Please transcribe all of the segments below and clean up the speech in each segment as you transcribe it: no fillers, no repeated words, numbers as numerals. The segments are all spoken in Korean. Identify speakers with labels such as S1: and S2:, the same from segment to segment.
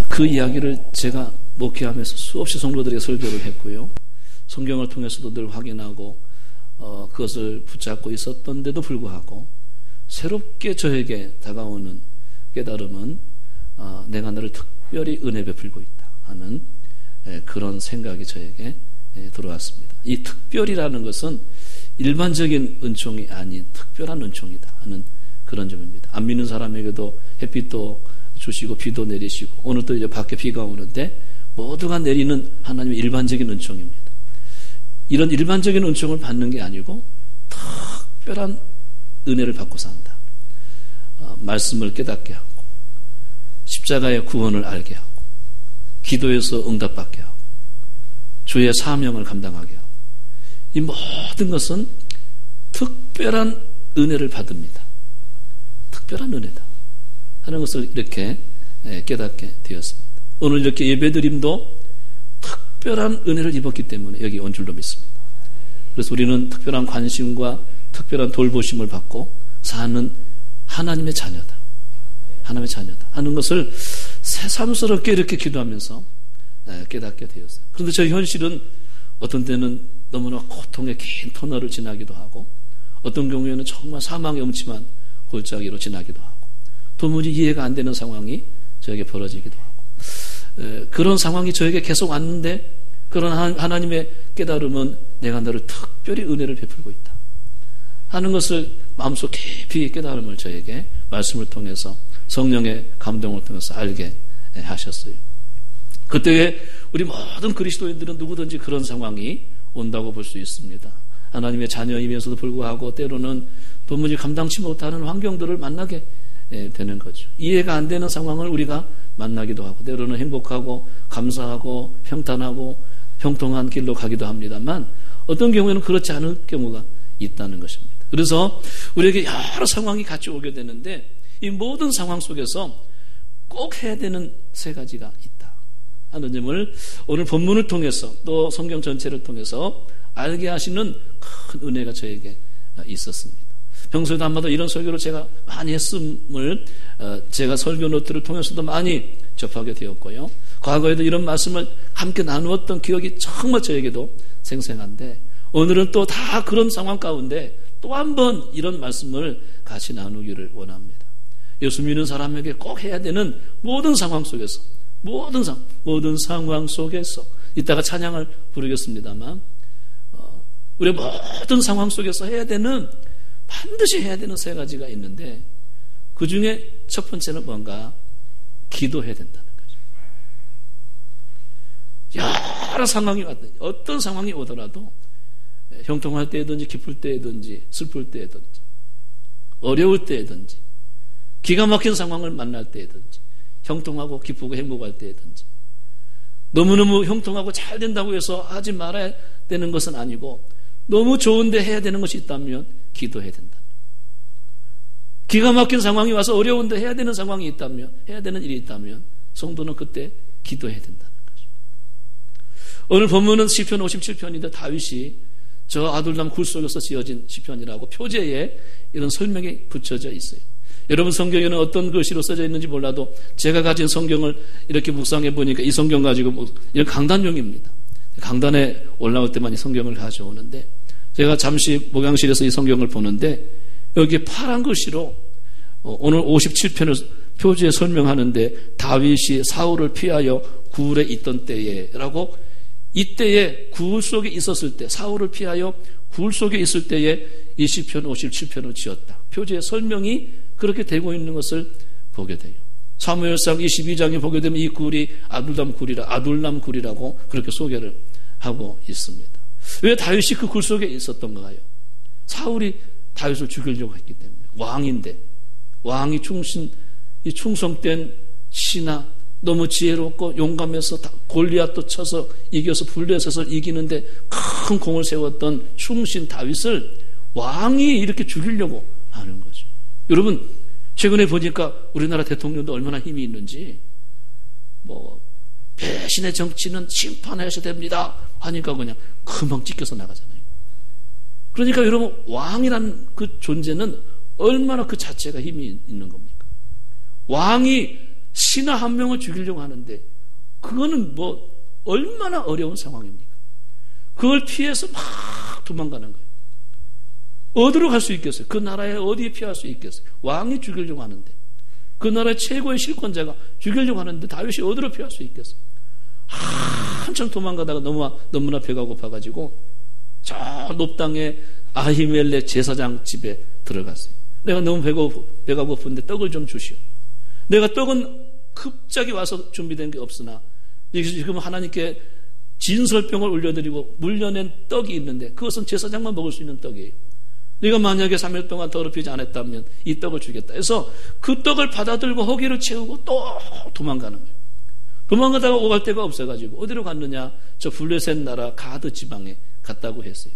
S1: 그 이야기를 제가 목회하면서 수없이 성도들에게 설교를 했고요. 성경을 통해서도 늘 확인하고 그것을 붙잡고 있었던데도 불구하고 새롭게 저에게 다가오는 깨달음은 내가 너를 특별히 은혜 베풀고 있다 하는 그런 생각이 저에게 들어왔습니다. 이 특별이라는 것은 일반적인 은총이 아닌 특별한 은총이다 하는 그런 점입니다. 안 믿는 사람에게도 햇빛도 주시고 비도 내리시고 오늘 또 이제 밖에 비가 오는데 모두가 내리는 하나님의 일반적인 은총입니다. 이런 일반적인 은총을 받는 게 아니고 특별한 은혜를 받고 산다. 말씀을 깨닫게 하고 십자가의 구원을 알게 하고 기도에서 응답받게 하고 주의 사명을 감당하게 하고 이 모든 것은 특별한 은혜를 받습니다. 특별한 은혜다 하는 것을 이렇게 깨닫게 되었습니다. 오늘 이렇게 예배드림도 특별한 은혜를 입었기 때문에 여기 온 줄로 믿습니다. 그래서 우리는 특별한 관심과 특별한 돌보심을 받고 사는 하나님의 자녀다. 하나님의 자녀다 하는 것을 새삼스럽게 이렇게 기도하면서 깨닫게 되었어요. 그런데 저 현실은 어떤 때는 너무나 고통의 긴 터널을 지나기도 하고 어떤 경우에는 정말 사망의 음침한 골짜기로 지나기도 하고 도무지 이해가 안 되는 상황이 저에게 벌어지기도 하고 그런 상황이 저에게 계속 왔는데 그런 하나님의 깨달음은 내가 너를 특별히 은혜를 베풀고 있다 하는 것을 마음속 깊이 깨달음을 저에게 말씀을 통해서 성령의 감동을 통해서 알게 하셨어요. 그때에 우리 모든 그리스도인들은 누구든지 그런 상황이 온다고 볼 수 있습니다. 하나님의 자녀이면서도 불구하고 때로는 도무지 감당치 못하는 환경들을 만나게 되는 거죠. 이해가 안 되는 상황을 우리가 만나기도 하고 때로는 행복하고 감사하고 평탄하고 형통한 길로 가기도 합니다만 어떤 경우에는 그렇지 않을 경우가 있다는 것입니다. 그래서 우리에게 여러 상황이 같이 오게 되는데 이 모든 상황 속에서 꼭 해야 되는 세 가지가 있다 하는 점을 오늘 본문을 통해서 또 성경 전체를 통해서 알게 하시는 큰 은혜가 저에게 있었습니다. 평소에도 한마디 이런 설교를 제가 많이 했음을 제가 설교 노트를 통해서도 많이 접하게 되었고요. 과거에도 이런 말씀을 함께 나누었던 기억이 정말 저에게도 생생한데 오늘은 또 다 그런 상황 가운데 또 한 번 이런 말씀을 같이 나누기를 원합니다. 예수 믿는 사람에게 꼭 해야 되는 모든 상황 속에서 모든 상황 속에서 이따가 찬양을 부르겠습니다만 우리 모든 상황 속에서 반드시 해야 되는 세 가지가 있는데 그 중에 첫 번째는 뭔가 기도해야 된다는 거죠. 여러 상황이 왔든 어떤 상황이 오더라도 형통할 때든지 기쁠 때든지 슬플 때든지 어려울 때든지 기가 막힌 상황을 만날 때든지 형통하고 기쁘고 행복할 때든지 너무너무 형통하고 잘 된다고 해서 하지 말아야 되는 것은 아니고 너무 좋은데 해야 되는 것이 있다면 기도해야 된다. 기가 막힌 상황이 와서 어려운데 해야 되는 상황이 있다면 해야 되는 일이 있다면 성도는 그때 기도해야 된다는 거죠. 오늘 본문은 시편 57편인데 다윗이 저 아둘람 굴 속에서 지어진 시편이라고 표제에 이런 설명이 붙여져 있어요. 여러분 성경에는 어떤 글씨로 써져 있는지 몰라도 제가 가진 성경을 이렇게 묵상해 보니까 이 성경 가지고 이런 강단용입니다. 강단에 올라올 때만 이 성경을 가져오는데 제가 잠시 목양실에서 이 성경을 보는데 여기 파란 글씨로 오늘 57편을 표지에 설명하는데 다윗이 사울을 피하여 굴에 있던 때에라고 이때에 굴 속에 있었을 때 사울을 피하여 굴 속에 있을 때에 이 시편 57편을 지었다. 표지에 설명이 그렇게 되고 있는 것을 보게 돼요. 사무엘상 22장에 보게 되면 이 굴이 아둘람 굴이라고 그렇게 소개를 하고 있습니다. 왜 다윗이 그 굴 속에 있었던가요? 사울이 다윗을 죽이려고 했기 때문에 왕인데 왕이 충성된 신하 너무 지혜롭고 용감해서 골리앗도 쳐서 이겨서 블레셋을 이기는데 큰 공을 세웠던 충신 다윗을 왕이 이렇게 죽이려고 하는 거죠. 여러분 최근에 보니까 우리나라 대통령도 얼마나 힘이 있는지 배신의 정치는 심판하셔야 됩니다 하니까 그냥 금방 찢겨서 나가잖아요. 그러니까 여러분 왕이라는 그 존재는 얼마나 그 자체가 힘이 있는 겁니까? 왕이 신하 한 명을 죽이려고 하는데 그거는 뭐 얼마나 어려운 상황입니까? 그걸 피해서 막 도망가는 거예요. 어디로 갈 수 있겠어요? 그 나라에 어디에 피할 수 있겠어요? 왕이 죽이려고 하는데, 그 나라의 최고의 실권자가 죽이려고 하는데 다윗이 어디로 피할 수 있겠어요? 한참 도망가다가 너무나 배가 고파가지고 저 높당에 아히멜렉 제사장 집에 들어갔어요. 내가 너무 배가 고픈데 떡을 좀 주시오. 내가 떡은 급작이 와서 준비된 게 없으나 지금 하나님께 진설병을 올려드리고 물려낸 떡이 있는데 그것은 제사장만 먹을 수 있는 떡이에요. 네가 만약에 3일 동안 더럽히지 않았다면 이 떡을 주겠다. 그래서 그 떡을 받아들고 허기를 채우고 또 도망가는 거예요. 도망가다가 오갈 데가 없어가지고 어디로 갔느냐? 저 블레셋 나라 가드 지방에 갔다고 했어요.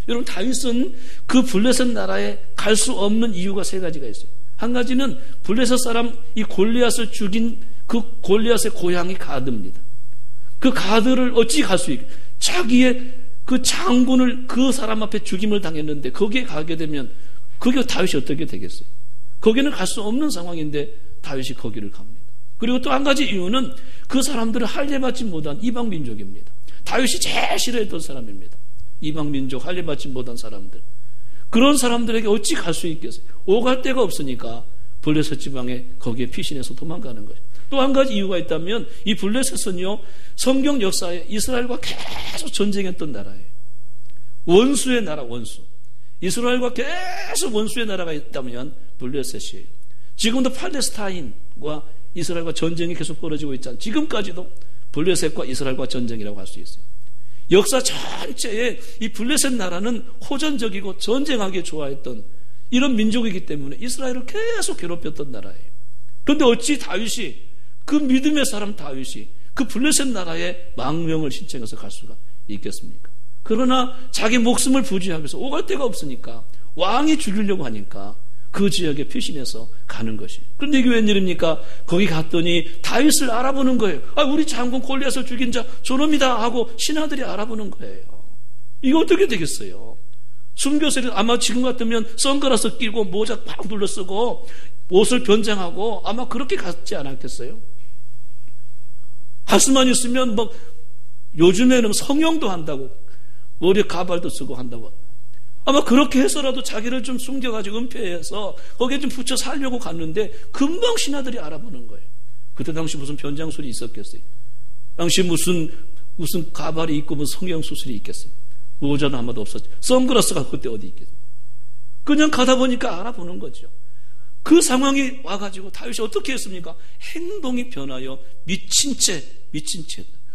S1: 여러분, 다윗은 그 블레셋 나라에 갈 수 없는 이유가 세 가지가 있어요. 한 가지는 블레셋 사람 이 골리앗을 죽인 그 골리앗의 고향이 가드입니다. 그 가드를 어찌 갈 수 있게, 자기의 그 장군을 그 사람 앞에 죽임을 당했는데 거기에 가게 되면 거기가 다윗이 어떻게 되겠어요? 거기는 갈 수 없는 상황인데 다윗이 거기를 갑니다. 그리고 또 한 가지 이유는 그 사람들을 할례받지 못한 이방 민족입니다. 다윗이 제일 싫어했던 사람입니다. 이방 민족, 할례받지 못한 사람들. 그런 사람들에게 어찌 갈 수 있겠어요? 오갈 데가 없으니까 블레셋 지방에 거기에 피신해서 도망가는 거예요. 또 한 가지 이유가 있다면 이 블레셋은요, 성경 역사에 이스라엘과 계속 전쟁했던 나라예요. 원수의 나라, 원수. 이스라엘과 계속 원수의 나라가 있다면 블레셋이에요. 지금도 팔레스타인과 이스라엘과 전쟁이 계속 벌어지고 있잖아요. 지금까지도 블레셋과 이스라엘과 전쟁이라고 할 수 있어요. 역사 전체에 이 블레셋 나라는 호전적이고 전쟁하기 좋아했던 이런 민족이기 때문에 이스라엘을 계속 괴롭혔던 나라예요. 그런데 어찌 다윗이, 그 믿음의 사람 다윗이 그 블레셋 나라에 망명을 신청해서 갈 수가 있겠습니까? 그러나 자기 목숨을 부지하면서 오갈 데가 없으니까, 왕이 죽이려고 하니까 그 지역에 피신해서 가는 것이에요. 그런데 이게 웬일입니까? 거기 갔더니 다윗을 알아보는 거예요. 우리 장군 골리앗을 죽인 자 저놈이다 하고 신하들이 알아보는 거예요. 이거 어떻게 되겠어요? 순교세를 아마 지금 같으면 선글라스 끼고 모자 팍 둘러쓰고 옷을 변장하고 아마 그렇게 갔지 않았겠어요? 할 수만 있으면 뭐 요즘에는 성형도 한다고, 머리에 가발도 쓰고 한다고. 아마 그렇게 해서라도 자기를 좀 숨겨가지고 은폐해서 거기에 좀 붙여 살려고 갔는데 금방 신하들이 알아보는 거예요. 그때 당시 무슨 변장술이 있었겠어요? 당시 무슨 가발이 있고 무슨 성형수술이 있겠어요? 모자는 아마도 없었죠. 선글라스가 그때 어디 있겠어요? 그냥 가다 보니까 알아보는 거죠. 그 상황이 와가지고 다윗이 어떻게 했습니까? 행동이 변하여 미친 채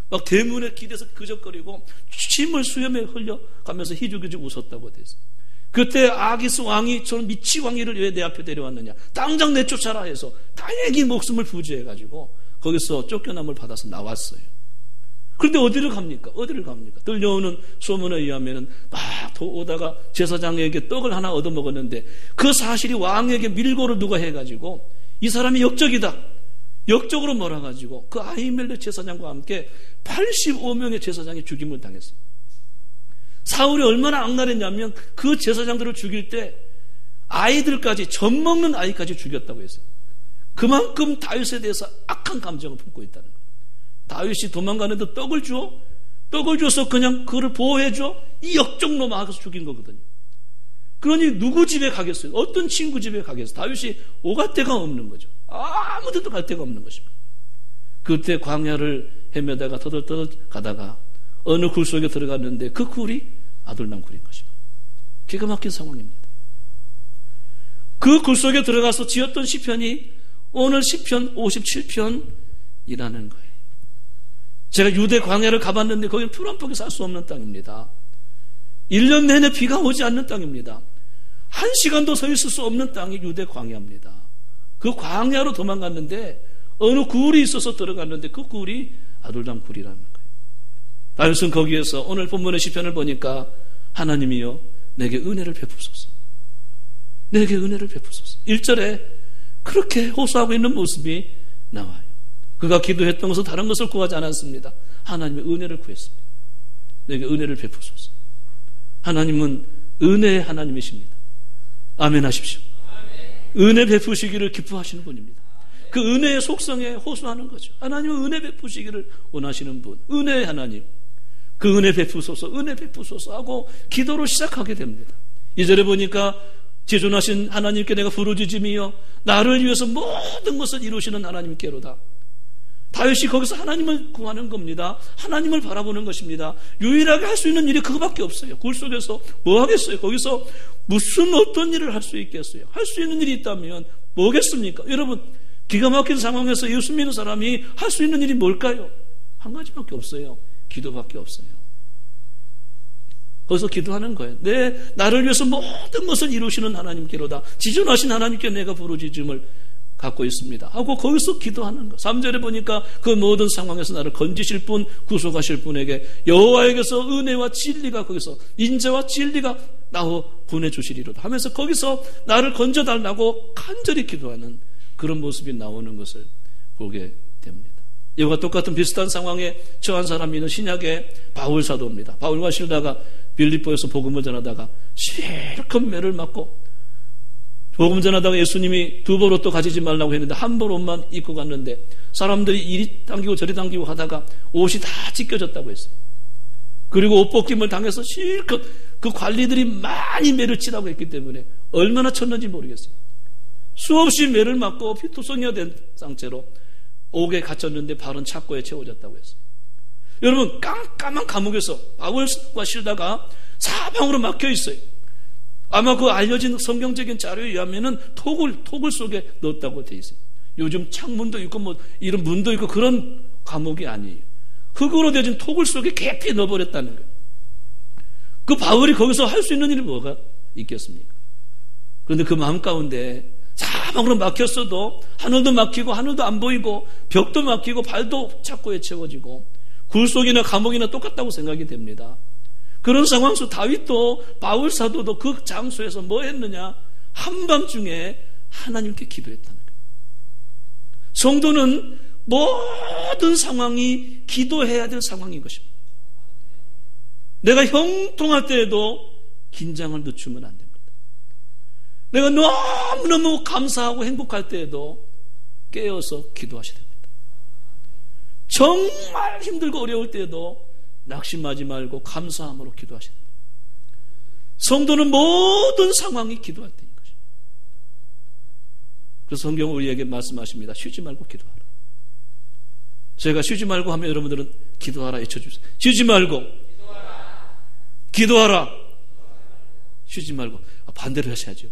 S1: 막 대문에 기대서 그적거리고 침을 수염에 흘려가면서 희죽희죽 웃었다고 됐어요. 그때 아기스 왕이 저는 미치광이를 왜 내 앞에 데려왔느냐, 당장 내쫓아라 해서 다행히 목숨을 부지해가지고 거기서 쫓겨남을 받아서 나왔어요. 그런데 어디를 갑니까? 들려오는 소문에 의하면 막 오다가 제사장에게 떡을 하나 얻어먹었는데 그 사실이 왕에게 밀고를 누가 해가지고 이 사람이 역적으로 몰아가지고 그 아히멜렉 제사장과 함께 85명의 제사장이 죽임을 당했어요. 사울이 얼마나 악랄했냐면 그 제사장들을 죽일 때 아이들까지, 젖 먹는 아이까지 죽였다고 했어요. 그만큼 다윗에 대해서 악한 감정을 품고 있다는 거예요. 다윗이 도망가는데 떡을 줘서 그냥 그를 보호해줘? 이 역적놈아 하고서 죽인 거거든요. 그러니 누구 집에 가겠어요? 어떤 친구 집에 가겠어요? 다윗이 오갈 데가 없는 거죠. 아무 데도 갈 데가 없는 것입니다. 그때 광야를 헤매다가 터덜터덜 가다가 어느 굴 속에 들어갔는데 그 굴이 아둘람 굴인 것입니다. 기가 막힌 상황입니다. 그 굴 속에 들어가서 지었던 시편이 오늘 시편 57편이라는 거예요. 제가 유대 광야를 가봤는데 거기는 풀 한 폭이 살 수 없는 땅입니다. 1년 내내 비가 오지 않는 땅입니다. 1시간도 서 있을 수 없는 땅이 유대 광야입니다. 그 광야로 도망갔는데 어느 굴이 있어서 들어갔는데 그 굴이 아둘람 굴이라는 거예요. 다윗은 거기에서 오늘 본문의 시편을 보니까 하나님이여 내게 은혜를 베푸소서, 내게 은혜를 베푸소서. 1절에 그렇게 호소하고 있는 모습이 나와요. 그가 기도했던 것은 다른 것을 구하지 않았습니다. 하나님의 은혜를 구했습니다. 내게 은혜를 베푸소서. 하나님은 은혜의 하나님이십니다. 아멘 하십시오. 은혜 베푸시기를 기뻐하시는 분입니다. 그 은혜의 속성에 호소하는 거죠. 하나님은 은혜 베푸시기를 원하시는 분, 은혜의 하나님, 그 은혜 베푸소서, 은혜 베푸소서 하고 기도를 시작하게 됩니다. 2절에 보니까 지존하신 하나님께 내가 부르짖으며 나를 위해서 모든 것을 이루시는 하나님께로다. 다윗이 거기서 하나님을 구하는 겁니다. 하나님을 바라보는 것입니다. 유일하게 할 수 있는 일이 그거밖에 없어요. 굴 속에서 뭐 하겠어요? 거기서 무슨 어떤 일을 할 수 있겠어요? 할 수 있는 일이 있다면 뭐겠습니까? 여러분, 기가 막힌 상황에서 예수 믿는 사람이 할 수 있는 일이 뭘까요? 한 가지밖에 없어요. 기도밖에 없어요. 거기서 기도하는 거예요. 나를 위해서 모든 것을 이루시는 하나님께로다. 지존하신 하나님께 내가 부르짖음을 갖고 있습니다 하고 거기서 기도하는 거. 3절에 보니까 그 모든 상황에서 나를 건지실 분, 구속하실 분에게 여호와에게서 은혜와 진리가, 거기서 인자와 진리가 나와 보내주시리로다 하면서 거기서 나를 건져달라고 간절히 기도하는 그런 모습이 나오는 것을 보게 됩니다. 이와 똑같은 비슷한 상황에 처한 사람이 있는 신약의 바울 사도입니다. 바울과 실다가 빌립보에서 복음을 전하다가 실컷 매를 맞고, 복음 전하다가 예수님이 두 벌 옷도 가지지 말라고 했는데 한 벌 옷만 입고 갔는데 사람들이 이리 당기고 저리 당기고 하다가 옷이 다 찢겨졌다고 했어요. 그리고 옷 벗김을 당해서 실컷 그 관리들이 많이 매를 치라고 했기 때문에 얼마나 쳤는지 모르겠어요. 수없이 매를 맞고 피투성이가 된 상태로 옥에 갇혔는데 발은 착고에 채워졌다고 했어요. 여러분, 깜깜한 감옥에서 바울과 실다가 사방으로 막혀 있어요. 아마 그 알려진 성경적인 자료에 의하면은 토굴 속에 넣었다고 돼 있어요. 요즘 창문도 있고 뭐 이런 문도 있고 그런 감옥이 아니에요. 흙으로 되어진 토굴 속에 깊이 넣어버렸다는 거예요. 그 바울이 거기서 할 수 있는 일이 뭐가 있겠습니까? 그런데 그 마음 가운데 사방으로 막혔어도 하늘도 막히고 하늘도 안 보이고 벽도 막히고 발도 착고에 채워지고 굴 속이나 감옥이나 똑같다고 생각이 됩니다. 그런 상황 속 다윗도 바울 사도도 그 장소에서 뭐 했느냐? 한밤중에 하나님께 기도했다는 거예요. 성도는 모든 상황이 기도해야 될 상황인 것입니다. 내가 형통할 때에도 긴장을 늦추면 안 됩니다. 내가 너무너무 감사하고 행복할 때에도 깨어서 기도하셔야 됩니다. 정말 힘들고 어려울 때에도 낙심하지 말고 감사함으로 기도하셔야 됩니다. 성도는 모든 상황이 기도할 때인 것입니다. 그래서 성경은 우리에게 말씀하십니다. 쉬지 말고 기도하라. 제가 쉬지 말고 하면 여러분들은 기도하라 외쳐주세요. 쉬지 말고 기도하라. 쉬지 말고. 반대로 하셔야죠.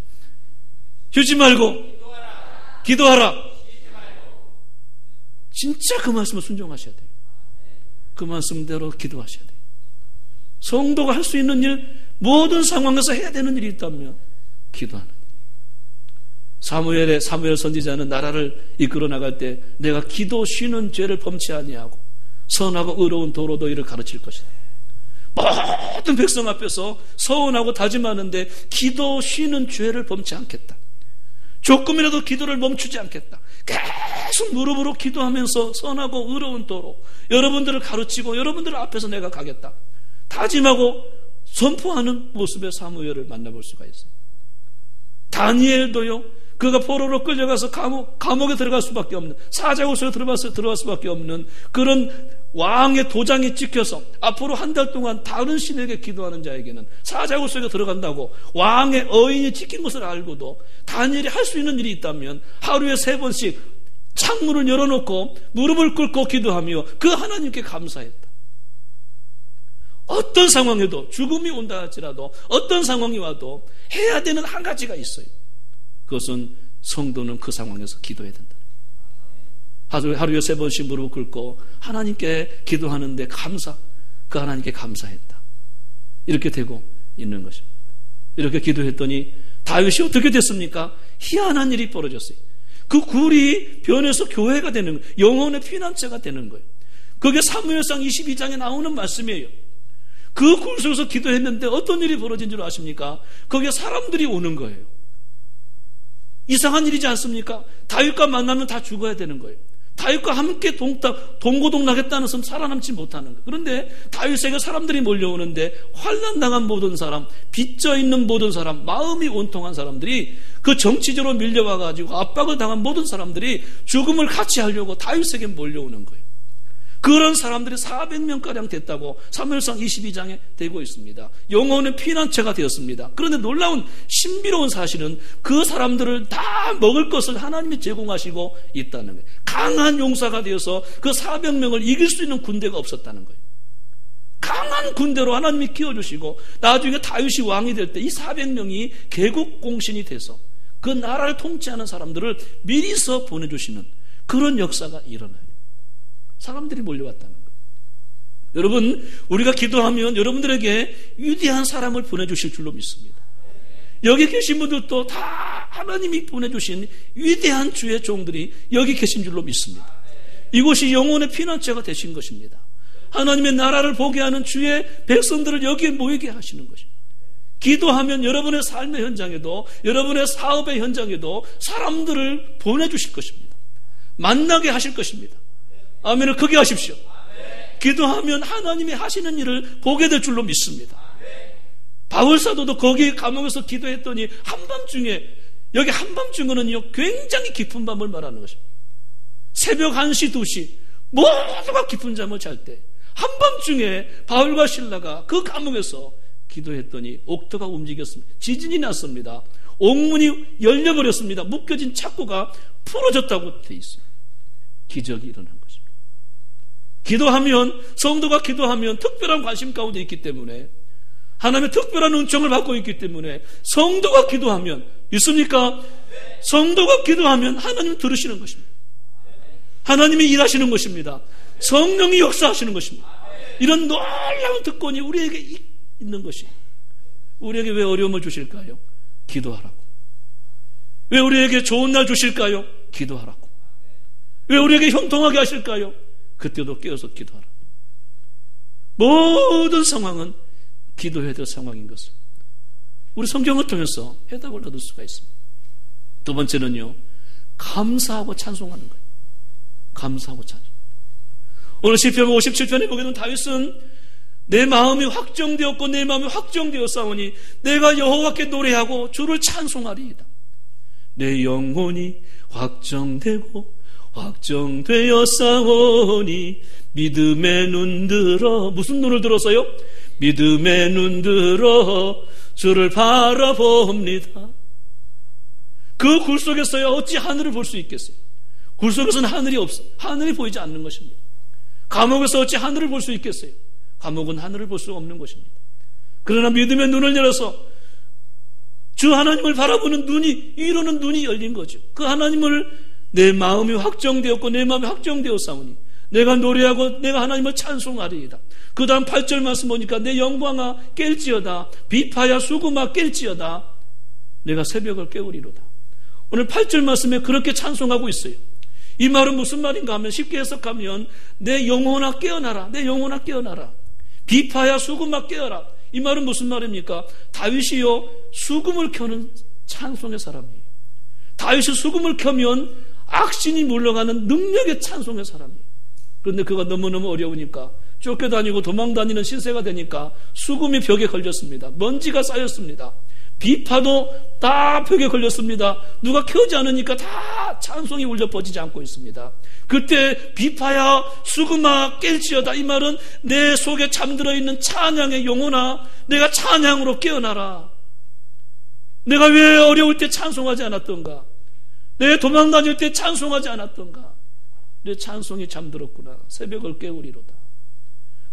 S1: 쉬지 말고 기도하라. 진짜 그 말씀을 순종하셔야 돼요. 그 말씀대로 기도하셔야 돼요. 성도가 할 수 있는 일, 모든 상황에서 해야 되는 일이 있다면 기도하는 일. 사무엘 선지자는 나라를 이끌어 나갈 때 내가 기도 쉬는 죄를 범치 아니하고 선하고 의로운 도로 너희를 가르칠 것이다. 모든 백성 앞에서 서운하고 다짐하는데 기도 쉬는 죄를 범치 않겠다. 조금이라도 기도를 멈추지 않겠다. 계속 무릎으로 기도하면서 선하고 의로운 도로 여러분들을 가르치고 여러분들 앞에서 내가 가겠다. 다짐하고 선포하는 모습의 사무엘을 만나볼 수가 있어요. 다니엘도요, 그가 포로로 끌려가서 감옥에 들어갈 수밖에 없는, 사자굴소에 들어갈 수밖에 없는 그런 왕의 도장이 찍혀서 앞으로 한 달 동안 다른 신에게 기도하는 자에게는 사자굴소에 들어간다고 왕의 어인이 찍힌 것을 알고도 다니엘이 할 수 있는 일이 있다면 하루에 3번씩 창문을 열어놓고 무릎을 꿇고 기도하며 그 하나님께 감사했다. 어떤 상황에도 죽음이 온다 할지라도 어떤 상황이 와도 해야 되는 한 가지가 있어요. 그것은 성도는 그 상황에서 기도해야 된다. 하루에 3번씩 무릎 꿇고 하나님께 기도하는데 그 하나님께 감사했다. 이렇게 되고 있는 것입니다. 이렇게 기도했더니 다윗이 어떻게 됐습니까? 희한한 일이 벌어졌어요. 그 굴이 변해서 교회가 되는 거예요. 영혼의 피난처가 되는 거예요. 그게 사무엘상 22장에 나오는 말씀이에요. 그 굴 속에서 기도했는데 어떤 일이 벌어진 줄 아십니까? 거기에 사람들이 오는 거예요. 이상한 일이지 않습니까? 다윗과 만나면 다 죽어야 되는 거예요. 다윗과 함께 동고동락했다는 것은 살아남지 못하는 거예요. 그런데 다윗에게 사람들이 몰려오는데 환난당한 모든 사람, 빚져있는 모든 사람, 마음이 온통한 사람들이 그 정치적으로 밀려와가지고 압박을 당한 모든 사람들이 죽음을 같이 하려고 다윗에게 몰려오는 거예요. 그런 사람들이 400명가량 됐다고 사무엘상 22장에 되고 있습니다. 영혼의 피난처가 되었습니다. 그런데 놀라운 신비로운 사실은 그 사람들을 다 먹을 것을 하나님이 제공하시고 있다는 거예요. 강한 용사가 되어서 그 400명을 이길 수 있는 군대가 없었다는 거예요. 강한 군대로 하나님이 키워주시고 나중에 다윗이 왕이 될 때 이 400명이 개국공신이 돼서 그 나라를 통치하는 사람들을 미리서 보내주시는 그런 역사가 일어나요. 사람들이 몰려왔다는 거예요. 여러분, 우리가 기도하면 여러분들에게 위대한 사람을 보내주실 줄로 믿습니다. 여기 계신 분들도 다 하나님이 보내주신 위대한 주의 종들이 여기 계신 줄로 믿습니다. 이곳이 영혼의 피난처가 되신 것입니다. 하나님의 나라를 보게 하는 주의 백성들을 여기에 모이게 하시는 것입니다. 기도하면 여러분의 삶의 현장에도, 여러분의 사업의 현장에도 사람들을 보내주실 것입니다. 만나게 하실 것입니다. 아멘을 크게 하십시오. 기도하면 하나님이 하시는 일을 보게 될 줄로 믿습니다. 바울 사도도 거기 감옥에서 기도했더니 한밤중에, 여기 한밤중에는요 굉장히 깊은 밤을 말하는 것입니다. 새벽 1시 2시 모두가 깊은 잠을 잘 때 한밤중에 바울과 실라가 그 감옥에서 기도했더니 옥토가 움직였습니다. 지진이 났습니다. 옥문이 열려버렸습니다. 묶여진 착고가 풀어졌다고 돼 있어요. 기적이 일어난 것입니다. 기도하면, 성도가 기도하면 특별한 관심 가운데 있기 때문에, 하나님의 특별한 은총을 받고 있기 때문에 성도가 기도하면, 있습니까? 성도가 기도하면 하나님 들으시는 것입니다. 하나님이 일하시는 것입니다. 성령이 역사하시는 것입니다. 이런 놀라운 특권이 우리에게 있는 것입니다. 우리에게 왜 어려움을 주실까요? 기도하라고. 왜 우리에게 좋은 날 주실까요? 기도하라고. 왜 우리에게 형통하게 하실까요? 그때도 깨어서 기도하라. 모든 상황은 기도해야 될 상황인 것을 우리 성경을 통해서 해답을 얻을 수가 있습니다. 두 번째는요, 감사하고 찬송하는 거예요. 감사하고 찬송. 오늘 시편 57편에 보게 되면 다윗은 내 마음이 확정되었고 내 마음이 확정되었사오니 내가 여호와께 노래하고 주를 찬송하리이다. 내 영혼이 확정되고 확정되었사오니 믿음의 눈 들어, 무슨 눈을 들었어요? 믿음의 눈 들어 주를 바라봅니다. 그 굴 속에서야 어찌 하늘을 볼 수 있겠어요? 굴 속에서는 하늘이 없어. 하늘이 보이지 않는 것입니다. 감옥에서 어찌 하늘을 볼 수 있겠어요? 감옥은 하늘을 볼 수 없는 것입니다. 그러나 믿음의 눈을 열어서 주 하나님을 바라보는 눈이, 이루는 눈이 열린 거죠. 그 하나님을, 내 마음이 확정되었고 내 마음이 확정되었사오니 내가 노래하고 내가 하나님을 찬송하리이다. 그 다음 8절 말씀 보니까 내 영광아 깰지어다, 비파야 수금아 깰지어다, 내가 새벽을 깨우리로다. 오늘 8절 말씀에 그렇게 찬송하고 있어요. 이 말은 무슨 말인가 하면, 쉽게 해석하면 내 영혼아 깨어나라, 내 영혼아 깨어나라, 비파야 수금아 깨어라. 이 말은 무슨 말입니까? 다윗이요 수금을 켜는 찬송의 사람이에요. 다윗이 수금을 켜면 악신이 물러가는 능력의 찬송의 사람이에요. 그런데 그가 너무너무 어려우니까, 쫓겨다니고 도망다니는 신세가 되니까 수금이 벽에 걸렸습니다. 먼지가 쌓였습니다. 비파도 다 벽에 걸렸습니다. 누가 켜지 않으니까 다 찬송이 울려 퍼지지 않고 있습니다. 그때 비파야 수금아 깰지어다, 이 말은 내 속에 잠들어 있는 찬양의 영혼아, 내가 찬양으로 깨어나라. 내가 왜 어려울 때 찬송하지 않았던가? 내 도망다닐 때 찬송하지 않았던가? 내 찬송이 잠들었구나. 새벽을 깨우리로다.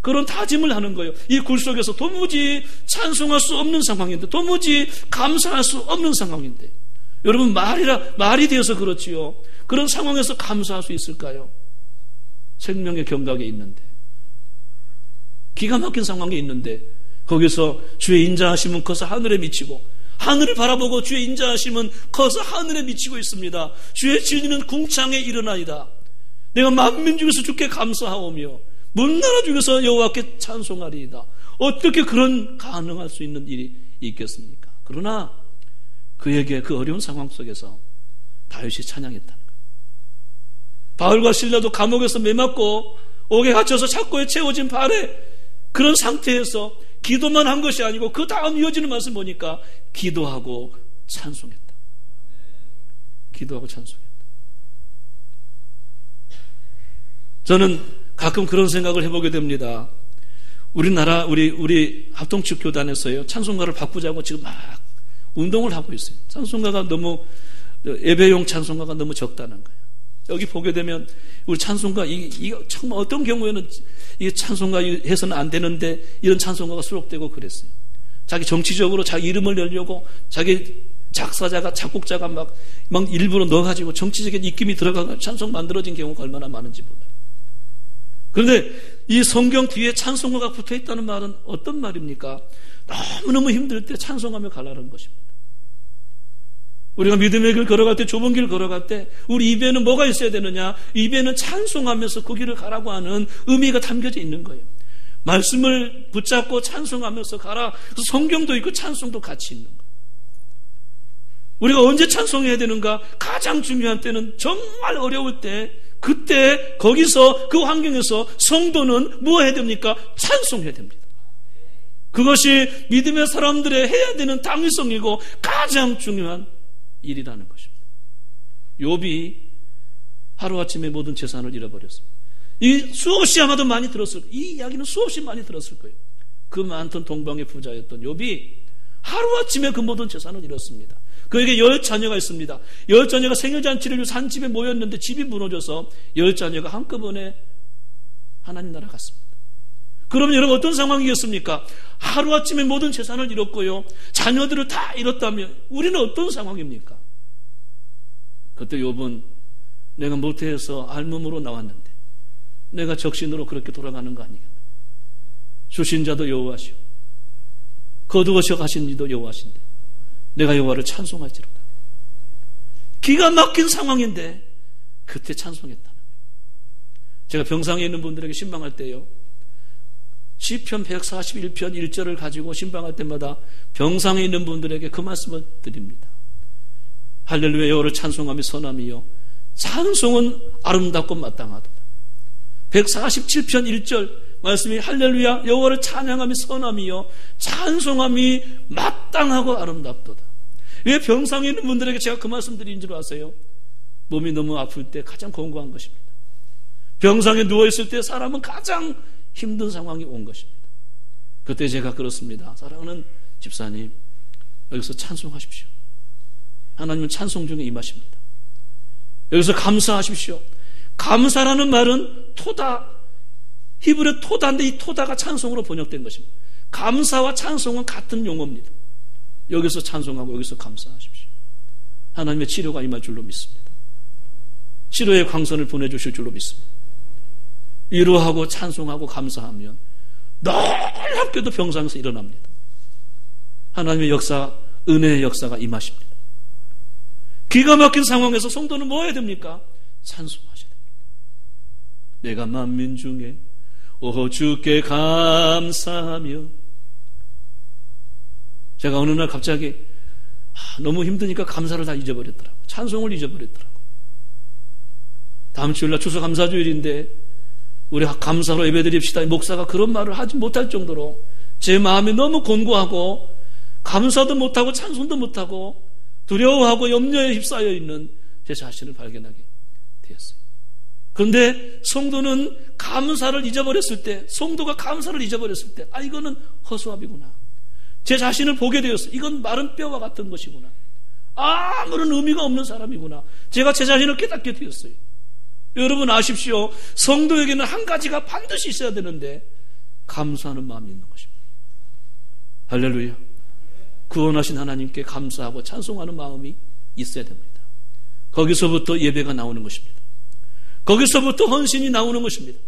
S1: 그런 다짐을 하는 거예요. 이 굴 속에서 도무지 찬송할 수 없는 상황인데, 도무지 감사할 수 없는 상황인데, 여러분 말이 되어서 그렇지요, 그런 상황에서 감사할 수 있을까요? 생명의 경각에 있는데, 기가 막힌 상황에 있는데, 거기서 주의 인자하심은 커서 하늘에 미치고, 하늘을 바라보고 주의 인자하심은 커서 하늘에 미치고 있습니다. 주의 진리는 궁창에 일어나이다. 내가 만민 중에서 주께 감사하오며 문나라 중에서 여호와께 찬송하리이다. 어떻게 그런 가능할 수 있는 일이 있겠습니까? 그러나 그에게 그 어려운 상황 속에서 다윗이 찬양했다는 거예요. 바울과 실라도 감옥에서 매맞고 옥에 갇혀서 착고에 채워진 발에 그런 상태에서 기도만 한 것이 아니고 그 다음 이어지는 말씀 보니까 기도하고 찬송했다. 기도하고 찬송했다. 저는 가끔 그런 생각을 해보게 됩니다. 우리나라 우리 합동측 교단에서요, 찬송가를 바꾸자고 지금 막 운동을 하고 있어요. 찬송가가 너무, 예배용 찬송가가 너무 적다는 거예요. 여기 보게 되면 우리 찬송가 이거 정말 어떤 경우에는 이 찬송가 해서는 안 되는데 이런 찬송가가 수록되고 그랬어요. 자기 정치적으로 자기 이름을 내려고 자기 작사자가 작곡자가 막 일부러 넣어가지고 정치적인 입김이 들어가서 찬송 만들어진 경우가 얼마나 많은지 몰라요. 그런데 이 성경 뒤에 찬송가가 붙어있다는 말은 어떤 말입니까? 너무너무 힘들 때 찬송하며 가라는 것입니다. 우리가 믿음의 길 걸어갈 때, 좁은 길 걸어갈 때 우리 입에는 뭐가 있어야 되느냐? 입에는 찬송하면서 그 길을 가라고 하는 의미가 담겨져 있는 거예요. 말씀을 붙잡고 찬송하면서 가라. 성경도 있고 찬송도 같이 있는 거예요. 우리가 언제 찬송해야 되는가? 가장 중요한 때는 정말 어려울 때, 그때 거기서 그 환경에서 성도는 뭐 해야 됩니까? 찬송해야 됩니다. 그것이 믿음의 사람들의 해야 되는 당위성이고 가장 중요한 일이라는 것입니다. 욥이 하루아침에 모든 재산을 잃어버렸습니다. 이 수없이 아마도 많이 들었을 거예요. 이 이야기는 수없이 많이 들었을 거예요. 그 많던 동방의 부자였던 욥이 하루아침에 그 모든 재산을 잃었습니다. 그에게 10자녀가 있습니다. 10자녀가 생일잔치를 위해서 한 집에 모였는데 집이 무너져서 10자녀가 한꺼번에 하나님 나라 갔습니다. 그러면 여러분 어떤 상황이겠습니까? 하루아침에 모든 재산을 잃었고요, 자녀들을 다 잃었다면 우리는 어떤 상황입니까? 그때 욥은 내가 모태에서 알몸으로 나왔는데 내가 적신으로 그렇게 돌아가는 거 아니겠나? 주신 자도 여호와시오, 거두어서 가신 이도 여호와신데 내가 여호와를 찬송할지로다. 기가 막힌 상황인데 그때 찬송했다는 거예요. 제가 병상에 있는 분들에게 신방할 때요, 시편 141편 1절을 가지고 신방할 때마다 병상에 있는 분들에게 그 말씀을 드립니다. 할렐루야, 여호와를 찬송하며 선함이요 찬송은 아름답고 마땅하도다. 147편 1절 말씀이 할렐루야, 여호와를 찬양하며 선함이요 찬송함이 마땅하고 아름답도다. 왜 병상에 있는 분들에게 제가 그 말씀 드린 줄 아세요? 몸이 너무 아플 때 가장 권고한 것입니다. 병상에 누워있을 때 사람은 가장 힘든 상황이 온 것입니다. 그때 제가 그렇습니다. 사랑하는 집사님, 여기서 찬송하십시오. 하나님은 찬송 중에 임하십니다. 여기서 감사하십시오. 감사라는 말은 토다, 히브리 토다인데 이 토다가 찬송으로 번역된 것입니다. 감사와 찬송은 같은 용어입니다. 여기서 찬송하고 여기서 감사하십시오. 하나님의 치료가 임할 줄로 믿습니다. 치료의 광선을 보내주실 줄로 믿습니다. 위로하고 찬송하고 감사하면 놀랍게도 병상에서 일어납니다. 하나님의 역사, 은혜의 역사가 임하십니다. 기가 막힌 상황에서 성도는 뭐 해야 됩니까? 찬송하셔야 됩니다. 내가 만민 중에 오 주께 감사하며. 제가 어느 날 갑자기 너무 힘드니까 감사를 다 잊어버렸더라고. 찬송을 잊어버렸더라고. 다음 주일날 추수감사주일인데 우리 감사로 예배드립시다. 목사가 그런 말을 하지 못할 정도로 제 마음이 너무 곤고하고 감사도 못하고 찬송도 못하고 두려워하고 염려에 휩싸여 있는 제 자신을 발견하게 되었어요. 그런데 성도는 감사를 잊어버렸을 때, 성도가 감사를 잊어버렸을 때, 이거는 허수아비구나. 제 자신을 보게 되었어요. 이건 마른 뼈와 같은 것이구나. 아무런 의미가 없는 사람이구나. 제가 제 자신을 깨닫게 되었어요. 여러분 아십시오. 성도에게는 한 가지가 반드시 있어야 되는데 감사하는 마음이 있는 것입니다. 할렐루야. 구원하신 하나님께 감사하고 찬송하는 마음이 있어야 됩니다. 거기서부터 예배가 나오는 것입니다. 거기서부터 헌신이 나오는 것입니다.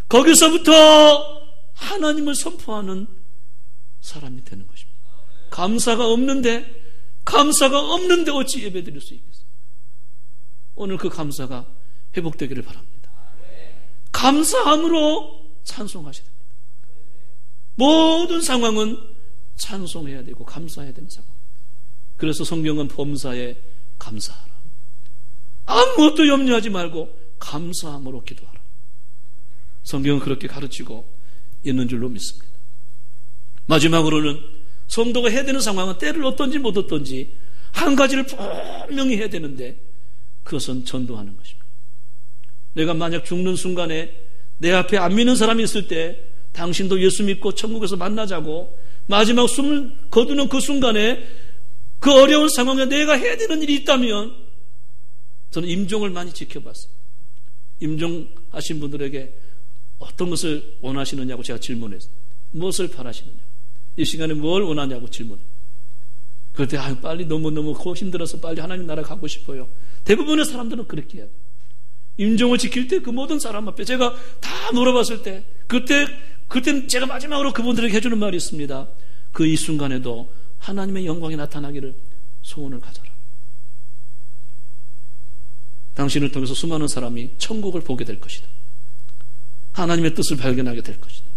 S1: 거기서부터 하나님을 선포하는 사람이 되는 것입니다. 감사가 없는데 어찌 예배 드릴 수 있겠어요? 오늘 그 감사가 회복되기를 바랍니다. 감사함으로 찬송하셔야 됩니다. 모든 상황은 찬송해야 되고 감사해야 되는 상황. 그래서 성경은 범사에 감사하라. 아무것도 염려하지 말고 감사함으로 기도하라. 성경은 그렇게 가르치고 있는 줄로 믿습니다. 마지막으로는 성도가 해야 되는 상황은 때를 어떤지 못 어떤지 한 가지를 분명히 해야 되는데 그것은 전도하는 것입니다. 내가 만약 죽는 순간에 내 앞에 안 믿는 사람이 있을 때 당신도 예수 믿고 천국에서 만나자고 마지막 숨을 거두는 그 순간에 그 어려운 상황에 내가 해야 되는 일이 있다면 저는 임종을 많이 지켜봤어요. 임종하신 분들에게 어떤 것을 원하시느냐고 제가 질문했어요. 무엇을 바라시느냐, 이 시간에 뭘 원하냐고 질문해요. 그럴 때 빨리 너무너무 힘들어서 빨리 하나님 나라 가고 싶어요. 대부분의 사람들은 그렇게 해요. 임종을 지킬 때 그 모든 사람 앞에 제가 다 물어봤을 때 그때는 제가 마지막으로 그분들에게 해주는 말이 있습니다. 그 이 순간에도 하나님의 영광이 나타나기를 소원을 가져라. 당신을 통해서 수많은 사람이 천국을 보게 될 것이다. 하나님의 뜻을 발견하게 될 것이다.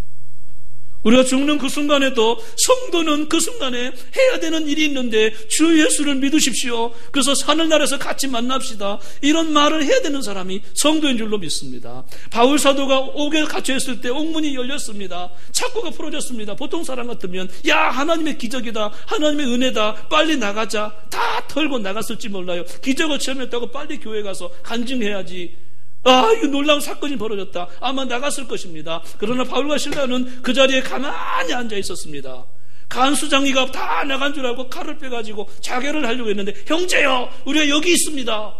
S1: 우리가 죽는 그 순간에도 성도는 그 순간에 해야 되는 일이 있는데 주 예수를 믿으십시오. 그래서 하늘나라에서 같이 만납시다. 이런 말을 해야 되는 사람이 성도인 줄로 믿습니다. 바울 사도가 옥에 갇혀있을 때 옥문이 열렸습니다. 창고가 풀어졌습니다. 보통 사람 같으면 야, 하나님의 기적이다, 하나님의 은혜다, 빨리 나가자, 다 털고 나갔을지 몰라요. 기적을 체험했다고 빨리 교회 가서 간증해야지. 이거 놀라운 사건이 벌어졌다. 아마 나갔을 것입니다. 그러나 바울과 실라는 그 자리에 가만히 앉아 있었습니다. 간수장이가 다 나간 줄 알고 칼을 빼가지고 자결을 하려고 했는데, 형제요, 우리가 여기 있습니다.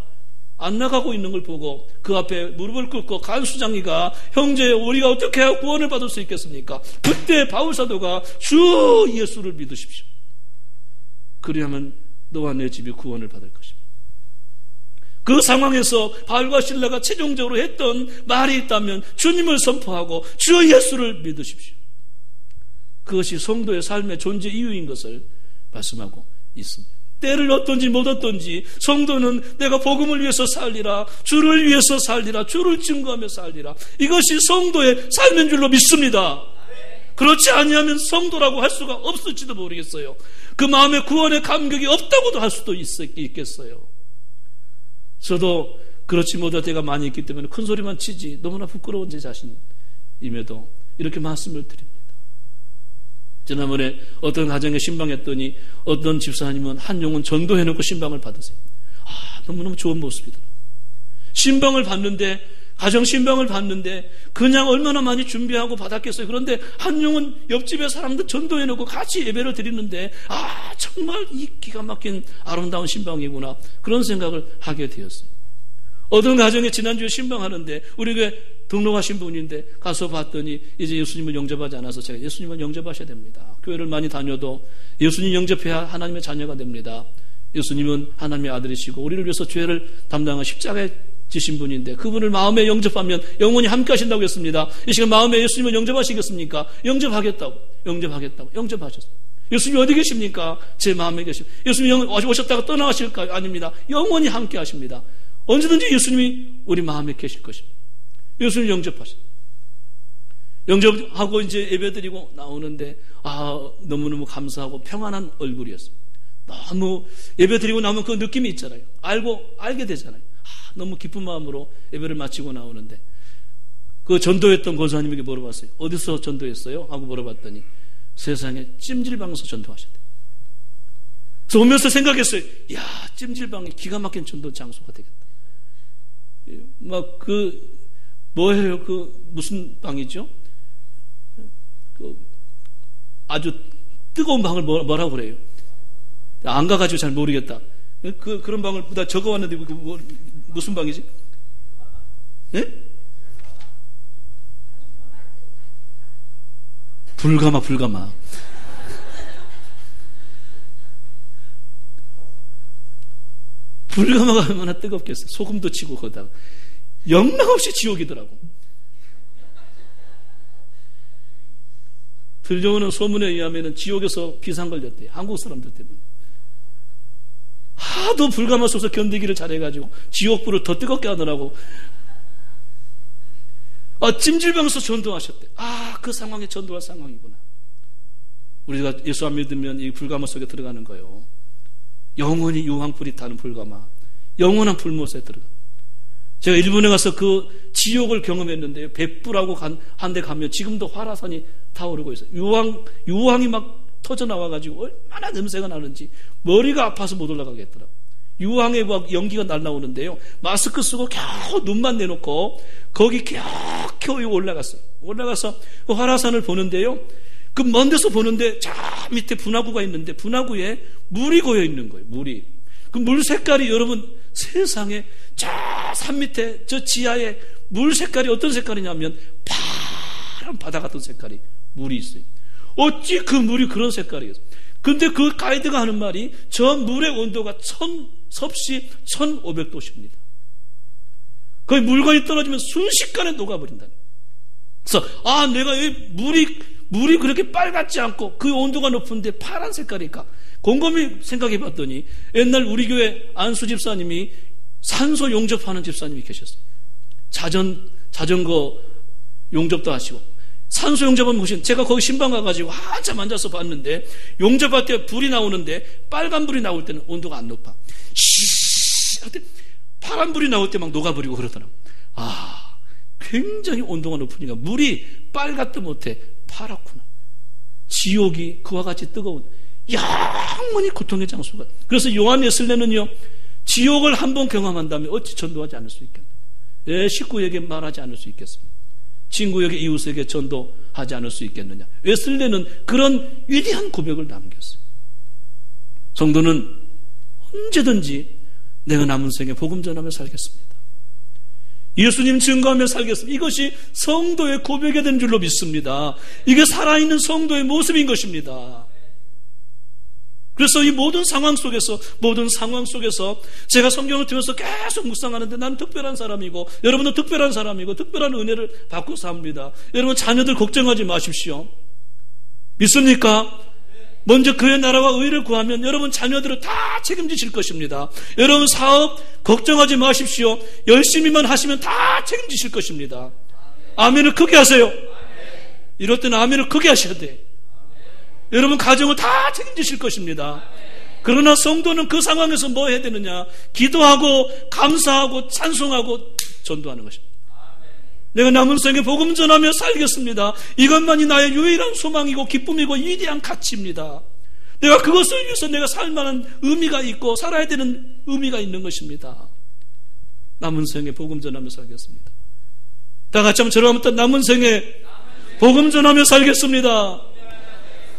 S1: 안 나가고 있는 걸 보고 그 앞에 무릎을 꿇고 간수장이가, 형제요, 우리가 어떻게 해야 구원을 받을 수 있겠습니까? 그때 바울 사도가 주 예수를 믿으십시오. 그리하면 너와 내 집이 구원을 받을 것입니다. 그 상황에서 바울과 실라가 최종적으로 했던 말이 있다면 주님을 선포하고 주 예수를 믿으십시오. 그것이 성도의 삶의 존재 이유인 것을 말씀하고 있습니다. 때를 얻든지 못 얻든지 성도는 내가 복음을 위해서 살리라, 주를 위해서 살리라, 주를 증거하며 살리라. 이것이 성도의 삶인 줄로 믿습니다. 그렇지 아니하면 성도라고 할 수가 없을지도 모르겠어요. 그 마음에 구원의 감격이 없다고도 할 수도 있겠어요. 저도 그렇지 못할 때가 많이 있기 때문에 큰 소리만 치지 너무나 부끄러운 제 자신임에도 이렇게 말씀을 드립니다. 지난번에 어떤 가정에 신방했더니 어떤 집사님은 한 영혼 전도해놓고 신방을 받으세요. 너무너무 좋은 모습이더라고요. 신방을 받는데, 가정 신방을 받는데 그냥 얼마나 많이 준비하고 받았겠어요. 그런데 한 영혼 옆집에 사람들 전도해놓고 같이 예배를 드리는데 정말 이 기가 막힌 아름다운 신방이구나, 그런 생각을 하게 되었어요. 어떤 가정에 지난주에 신방하는데 우리 교회 등록하신 분인데 가서 봤더니 이제 예수님을 영접하지 않아서 제가 예수님을 영접하셔야 됩니다. 교회를 많이 다녀도 예수님 영접해야 하나님의 자녀가 됩니다. 예수님은 하나님의 아들이시고 우리를 위해서 죄를 담당한 십자가에 지신 분인데 그분을 마음에 영접하면 영원히 함께 하신다고 했습니다. 이 시간 마음에 예수님을 영접하시겠습니까? 영접하셨어요. 예수님 어디 계십니까? 제 마음에 계십니다. 예수님 오셨다가 떠나가실까요? 아닙니다. 영원히 함께 하십니다. 언제든지 예수님이 우리 마음에 계실 것입니다. 예수님 영접하셨어요. 영접하고 이제 예배드리고 나오는데 너무너무 감사하고 평안한 얼굴이었어요. 너무 예배드리고 나오면 그 느낌이 있잖아요. 알게 되잖아요. 너무 기쁜 마음으로 예배를 마치고 나오는데 그 전도했던 권사님에게 물어봤어요. 어디서 전도했어요? 하고 물어봤더니 세상에 찜질방에서 전도하셨대요. 그래서 오면서 생각했어요. 찜질방이 기가 막힌 전도 장소가 되겠다. 뭐예요? 무슨 방이죠? 아주 뜨거운 방을 뭐라고 그래요? 안 가가지고 잘 모르겠다. 그런 방을 나 적어왔는데 무슨 방이지? 예? 불가마. 불가마가 얼마나 뜨겁겠어요. 소금도 치고 거기다가. 영락없이 지옥이더라고. 들려오는 소문에 의하면 지옥에서 비상 걸렸대요. 한국 사람들 때문에. 하도 불가마 속에서 견디기를 잘해가지고 지옥불을 더 뜨겁게 하느라고 찜질방에서 전도하셨대. 그 상황에 전도할 상황이구나. 우리가 예수 안 믿으면 이 불가마 속에 들어가는 거예요. 영원히 유황불이 타는 불가마, 영원한 불못에 들어가. 제가 일본에 가서 그 지옥을 경험했는데요. 백불하고 한 데 가면 지금도 화라산이 타오르고 있어요. 유황이 막 터져 나와가지고 얼마나 냄새가 나는지 머리가 아파서 못 올라가겠더라고요. 유황에 막 연기가 날라오는데요. 마스크 쓰고 겨우 눈만 내놓고 거기 겨우 올라갔어요. 올라가서 그 화라산을 보는데요. 그 먼 데서 보는데 저 밑에 분화구가 있는데 분화구에 물이 고여 있는 거예요. 물이. 그 물 색깔이 여러분 세상에 저 산 밑에 저 지하에 물 색깔이 어떤 색깔이냐면 파란 바다 같은 색깔이 물이 있어요. 어찌 그 물이 그런 색깔이에요. 근데 그 가이드가 하는 말이 저 물의 온도가 섭씨 1500도씨입니다. 거의 물건이 떨어지면 순식간에 녹아버린다. 그래서 내가 왜 물이 그렇게 빨갛지 않고 그 온도가 높은데 파란 색깔일까? 곰곰이 생각해 봤더니 옛날 우리 교회 안수 집사님이 산소 용접하는 집사님이 계셨어요. 자전거 용접도 하시고 산소 용접하면 보시면 제가 거기 신방 가가지고 한참 앉아서 봤는데 용접할 때 불이 나오는데 빨간 불이 나올 때는 온도가 안 높아. 할 때 파란 불이 나올 때 막 녹아버리고 그러더라고요. 굉장히 온도가 높으니까 물이 빨갛다 못해 파랗구나. 지옥이 그와 같이 뜨거운 영원히 고통의 장소가. 그래서 요한 웨슬레는요, 지옥을 한번 경험한다면 어찌 전도하지 않을 수 있겠나? 왜 식구에게 말하지 않을 수 있겠습니까? 친구에게, 이웃에게 전도하지 않을 수 있겠느냐? 웨슬레는 그런 위대한 고백을 남겼어요. 성도는 언제든지 내가 남은 생에 복음 전하며 살겠습니다. 예수님 증거하며 살겠습니다. 이것이 성도의 고백이 된 줄로 믿습니다. 이게 살아있는 성도의 모습인 것입니다. 그래서 이 모든 상황 속에서 제가 성경을 통해서 계속 묵상하는데 나는 특별한 사람이고 여러분도 특별한 사람이고 특별한 은혜를 받고 삽니다. 여러분 자녀들 걱정하지 마십시오. 믿습니까? 먼저 그의 나라와 의를 구하면 여러분 자녀들을 다 책임지실 것입니다. 여러분 사업 걱정하지 마십시오. 열심히만 하시면 다 책임지실 것입니다. 아멘을 크게 하세요. 이럴 때는 아멘을 크게 하셔야 돼요. 여러분 가정을 다 책임지실 것입니다. 그러나 성도는 그 상황에서 뭐 해야 되느냐? 기도하고 감사하고 찬송하고 전도하는 것입니다. 내가 남은 생에 복음 전하며 살겠습니다. 이것만이 나의 유일한 소망이고 기쁨이고 위대한 가치입니다. 내가 그것을 위해서 내가 살 만한 의미가 있고 살아야 되는 의미가 있는 것입니다. 남은 생에 복음 전하며 살겠습니다. 다 같이 한번 저러면 남은 생에 복음 전하며 살겠습니다.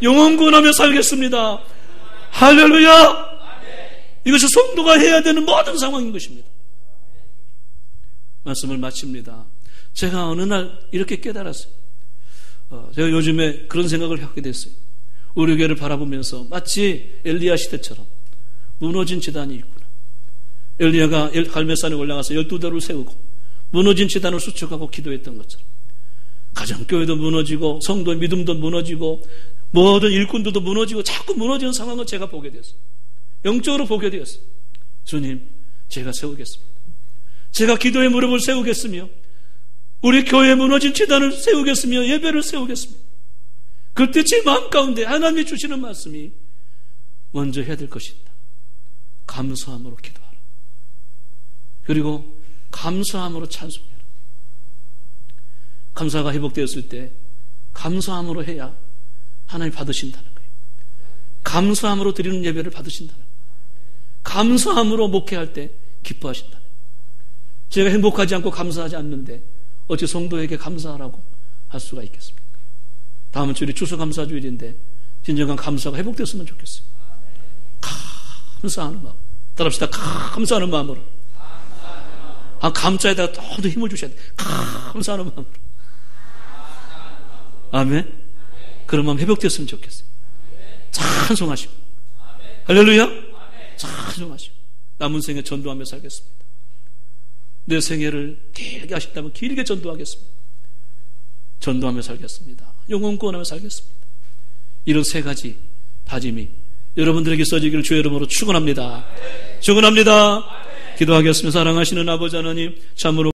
S1: 영혼 구원하며 살겠습니다. 할렐루야! 이것이 성도가 해야 되는 모든 상황인 것입니다. 말씀을 마칩니다. 제가 어느 날 이렇게 깨달았어요. 제가 요즘에 그런 생각을 하게 됐어요. 우리 교회를 바라보면서 마치 엘리야 시대처럼 무너진 지단이 있구나. 엘리야가 갈멜산에 올라가서 12돌을 세우고 무너진 지단을 수축하고 기도했던 것처럼 가정교회도 무너지고 성도의 믿음도 무너지고 모든 일꾼들도 무너지고 자꾸 무너지는 상황을 제가 보게 됐어요. 영적으로 보게 되었어요. 주님, 제가 세우겠습니다. 제가 기도의 무릎을 세우겠으며 우리 교회에 무너진 지단을 세우겠으며 예배를 세우겠습니다. 그때 제 마음 가운데 하나님이 주시는 말씀이 먼저 해야 될 것이다. 감사함으로 기도하라. 그리고 감사함으로 찬송해라. 감사가 회복되었을 때 감사함으로 해야 하나님 받으신다는 거예요. 감사함으로 드리는 예배를 받으신다는 거예요. 감사함으로 목회할 때 기뻐하신다는 거예요. 제가 행복하지 않고 감사하지 않는데 어찌 성도에게 감사하라고 할 수가 있겠습니까? 다음 주일이 추수감사주일인데 진정한 감사가 회복됐으면 좋겠어요. 감사하는 마음. 따라합시다. 감사하는 마음으로. 감사에다가 더 힘을 주셔야 돼요. 감사하는 마음으로. 아멘. 그런 마음 회복됐으면 좋겠어요. 찬송하시고. 할렐루야. 찬송하시고. 남은 생에 전도하며 살겠습니다. 내 생애를 길게 하신다면 길게 전도하겠습니다. 전도하며 살겠습니다. 영혼 구원하며 살겠습니다. 이런 세 가지 다짐이 여러분들에게 써지기를 주의 이름으로 축원합니다. 축원합니다. 기도하겠습니다. 사랑하시는 아버지 하나님, 참으로